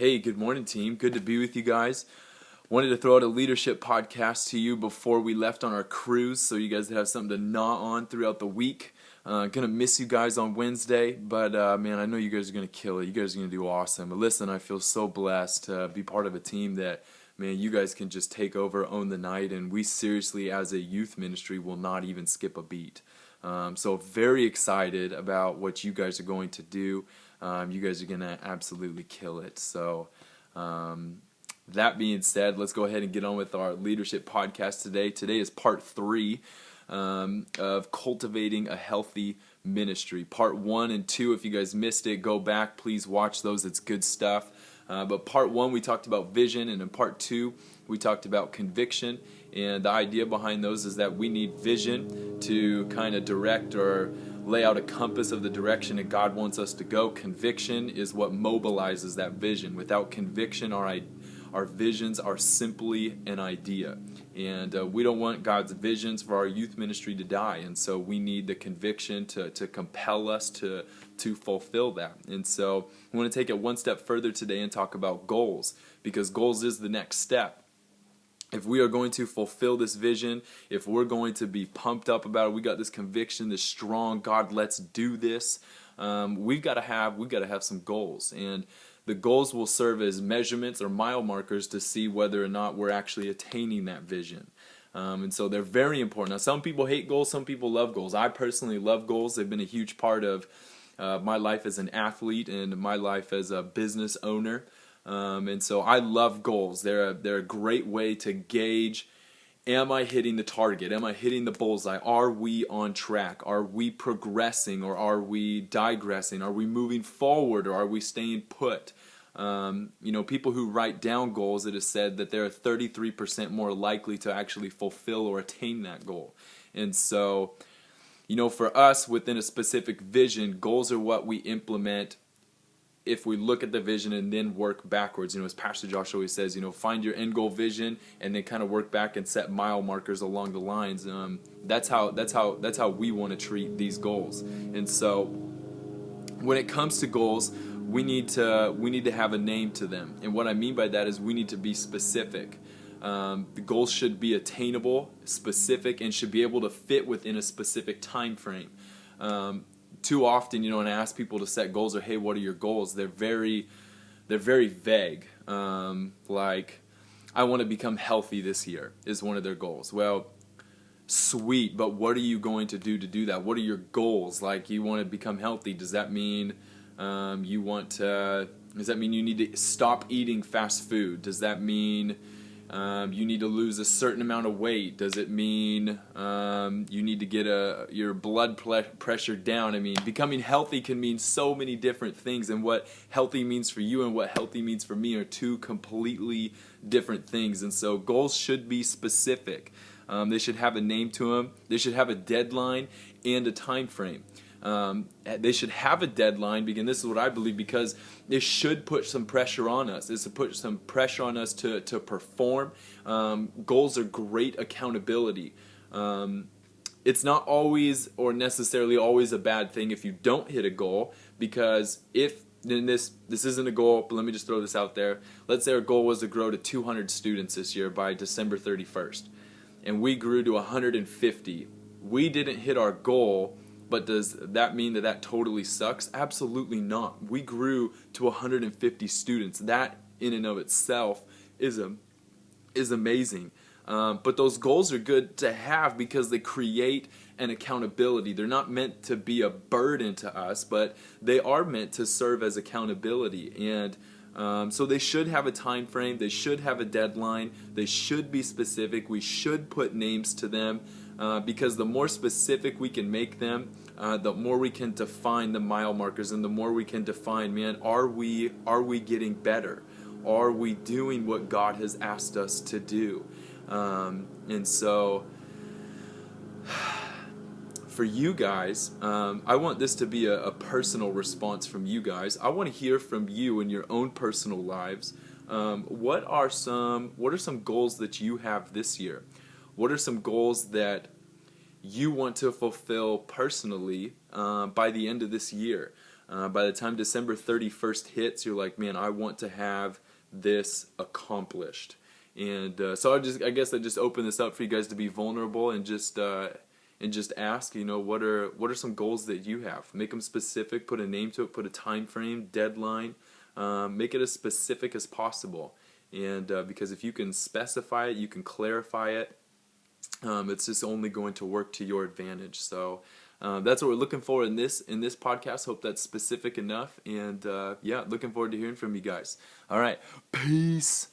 Hey, good morning, team. Good to be with you guys. Wanted to throw out a leadership podcast to you before we left on our cruise, so you guys have something to gnaw on throughout the week. Gonna miss you guys on Wednesday, but man, I know you guys are gonna kill it. You guys are gonna do awesome. But listen, I feel so blessed to be part of a team that, man, you guys can just take over, own the night, and we seriously, as a youth ministry, will not even skip a beat. So very excited about what you guys are going to do. You guys are going to absolutely kill it. So that being said, let's go ahead and get on with our leadership podcast today. Today is part 3 of Cultivating a Healthy Ministry. Part 1 and 2, if you guys missed it, go back. Please watch those. It's good stuff. But part 1, we talked about vision, and in part 2, we talked about conviction. And the idea behind those is that we need vision to kind of direct or lay out a compass of the direction that God wants us to go. Conviction is what mobilizes that vision. Without conviction, our visions are simply an idea. And we don't want God's visions for our youth ministry to die. And so we need the conviction to compel us to fulfill that. And so I want to take it one step further today and talk about goals, because goals is the next step. If we are going to fulfill this vision, if we're going to be pumped up about it, we got this conviction, this strong, God, let's do this. We've got to have some goals, and the goals will serve as measurements or mile markers to see whether or not we're actually attaining that vision. And so they're very important. Now, some people hate goals, some people love goals. I personally love goals. They've been a huge part of my life as an athlete and my life as a business owner. And so I love goals. They're a great way to gauge, am I hitting the target? Am I hitting the bullseye? Are we on track? Are we progressing, or are we digressing? Are we moving forward, or are we staying put? People who write down goals, it is said that they're 33% more likely to actually fulfill or attain that goal. And so, for us within a specific vision, goals are what we implement if we look at the vision and then work backwards. As Pastor Josh always says, find your end goal vision and then kind of work back and set mile markers along the lines. That's how we want to treat these goals. And so when it comes to goals, we need to have a name to them. And what I mean by that is we need to be specific. The goals should be attainable, specific, and should be able to fit within a specific time frame. Too often, when I ask people to set goals, or hey, what are your goals? They're very vague. Like, I want to become healthy this year is one of their goals. Well, sweet, but what are you going to do that? What are your goals? Like, you want to become healthy. Does that mean Does that mean you need to stop eating fast food? Does that mean you need to lose a certain amount of weight? Does it mean you need to get your blood pressure down? I mean, becoming healthy can mean so many different things, and what healthy means for you and what healthy means for me are two completely different things. And so goals should be specific. They should have a name to them. They should have a deadline and a time frame. They should have a deadline, because this is what I believe, because it should put some pressure on us. It's to put some pressure on us to perform. Goals are great accountability. It's not always or necessarily always a bad thing if you don't hit a goal, because if then this isn't a goal, but let me just throw this out there. Let's say our goal was to grow to 200 students this year by December 31st, and we grew to 150. We didn't hit our goal. But does that mean that totally sucks? Absolutely not. We grew to 150 students. That in and of itself is amazing. But those goals are good to have because they create an accountability. They're not meant to be a burden to us, but they are meant to serve as accountability. And so they should have a time frame. They should have a deadline. They should be specific. We should put names to them. Because the more specific we can make them, the more we can define the mile markers, and the more we can define, man, are we getting better? Are we doing what God has asked us to do? And so for you guys, I want this to be a personal response from you guys. I want to hear from you in your own personal lives. What are some goals that you have this year? What are some goals that you want to fulfill personally by the end of this year? By the time December 31st hits, you're like, man, I want to have this accomplished. And so I guess I just open this up for you guys to be vulnerable and just ask, what are some goals that you have? Make them specific, put a name to it, put a time frame, deadline, make it as specific as possible. And because if you can specify it, you can clarify it, it's just only going to work to your advantage. So that's what we're looking for in this podcast. Hope that's specific enough. And yeah, looking forward to hearing from you guys. All right, peace.